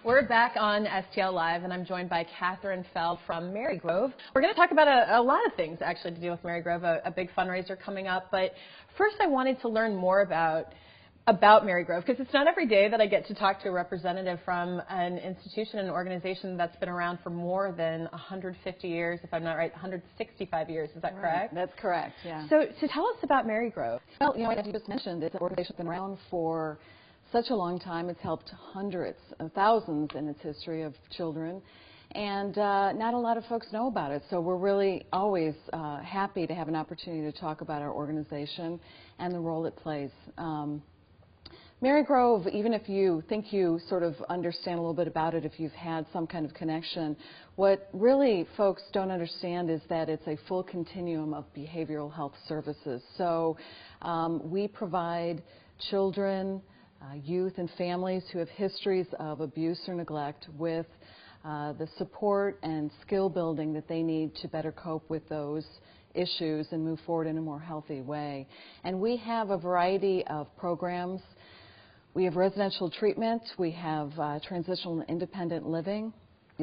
We're back on STL Live, and I'm joined by Kathryn Feldt from Marygrove. We're going to talk about a lot of things, actually, to do with Marygrove, a big fundraiser coming up. But first, I wanted to learn more about Marygrove, because it's not every day that I get to talk to a representative from an institution, an organization that's been around for more than 150 years, if I'm not right, 165 years. Is that correct? That's correct, yeah. So tell us about Marygrove. Well, as you just mentioned, it's an organization that's been around for such a long time. It's helped hundreds of thousands in its history of children, and not a lot of folks know about it. So we're really always happy to have an opportunity to talk about our organization and the role it plays. Marygrove, even if you think you sort of understand a little bit about it, if you've had some kind of connection, what really folks don't understand is that it's a full continuum of behavioral health services. So we provide children, youth and families who have histories of abuse or neglect with the support and skill building that they need to better cope with those issues and move forward in a more healthy way. And we have a variety of programs. We have residential treatment, we have transitional and independent living,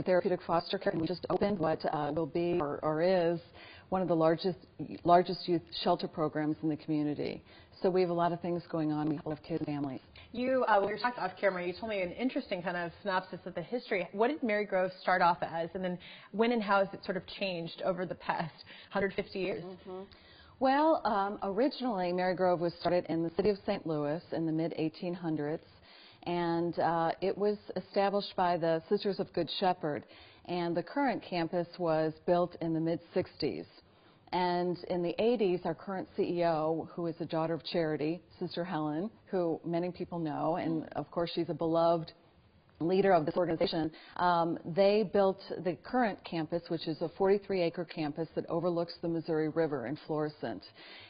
therapeutic foster care, and we just opened what will be or is one of the largest youth shelter programs in the community. So we have a lot of things going on. We have kids and families. You, when we were talking off camera, you told me an interesting kind of synopsis of the history. What did Marygrove start off as, and then when and how has it sort of changed over the past 150 years? Mm-hmm. Well, originally Marygrove was started in the city of St. Louis in the mid-1800s, and it was established by the Sisters of Good Shepherd, and the current campus was built in the mid-60s. And in the 80s, our current CEO, who is a daughter of charity, Sister Helen, who many people know, and of course she's a beloved leader of this organization, they built the current campus, which is a 43-acre campus that overlooks the Missouri River in Florissant.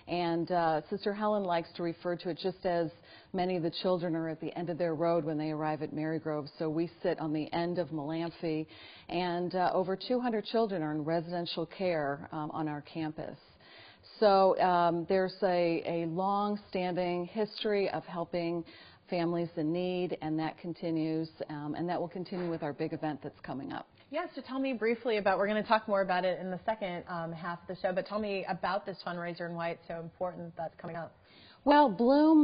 And Sister Helen likes to refer to it just as many of the children are at the end of their road when they arrive at Marygrove. So we sit on the end of Malamphy, and over 200 children are in residential care on our campus. So there's a long-standing history of helping families in need, and that continues, and that will continue with our big event that's coming up. Yes, so tell me briefly about, we're going to talk more about it in the second half of the show, but tell me about this fundraiser and why it's so important that's coming up. Well, Bloom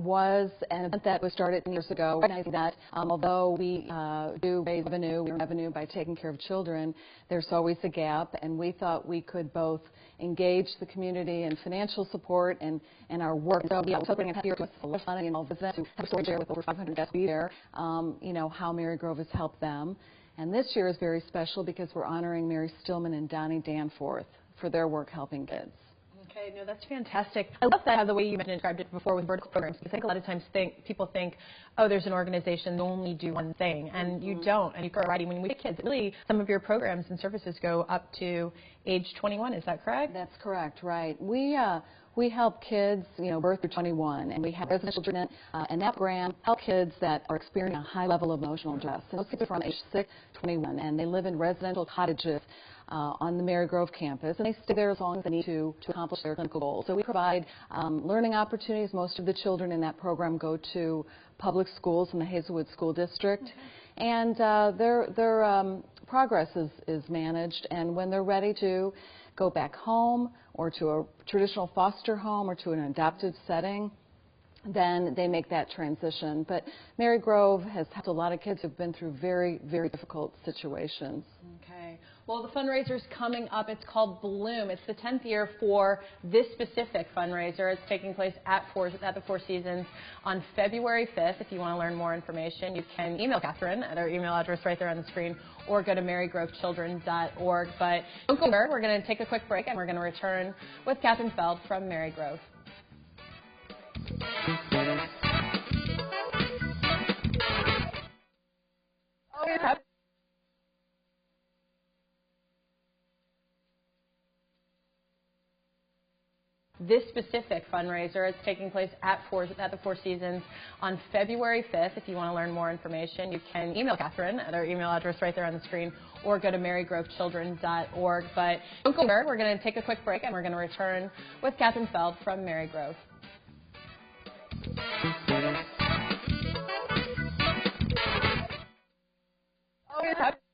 was an event that was started years ago, recognizing that although we do raise revenue by taking care of children, there's always a gap, and we thought we could both engage the community in financial support and our work. So we're celebrating a year with a lot of fun and all visit to have a story there with over 500 guests be there, you know, how Marygrove has helped them. And this year is very special because we're honoring Mary Stillman and Donnie Danforth for their work helping kids. Okay, no, that's fantastic. I love that, the way you described it before with vertical programs. I think a lot of times people think, oh, there's an organization that only do one thing, and you don't. And you're right. When we get kids, really, some of your programs and services go up to age 21. Is that correct? That's correct, right. We help kids, you know, birth through 21, and we have residential treatment, and that program helps kids that are experiencing a high level of emotional distress. And those kids are from age 6 to 21, and they live in residential cottages on the Marygrove campus, and they stay there as long as they need to accomplish their clinical goals. So we provide learning opportunities. Most of the children in that program go to public schools in the Hazelwood School District, and their progress is managed, and when they're ready to go back home or to a traditional foster home or to an adopted setting, then they make that transition. But Marygrove has helped a lot of kids who've been through very, very difficult situations. Okay. Well, the fundraiser's coming up. It's called Bloom. It's the 10th year for this specific fundraiser. It's taking place at the Four Seasons on February 5th. If you want to learn more information, you can email Kathryn at our email address right there on the screen, or go to marygrovechildren.org. But don't go there. We're going to take a quick break, and we're going to return with Kathryn Feldt from Marygrove. This specific fundraiser is taking place at the Four Seasons on February 5th. If you want to learn more information, you can email Kathryn at our email address right there on the screen, or go to marygrovechildren.org. But don't go there. We're going to take a quick break, and we're going to return with Kathryn Feldt from Marygrove. always happy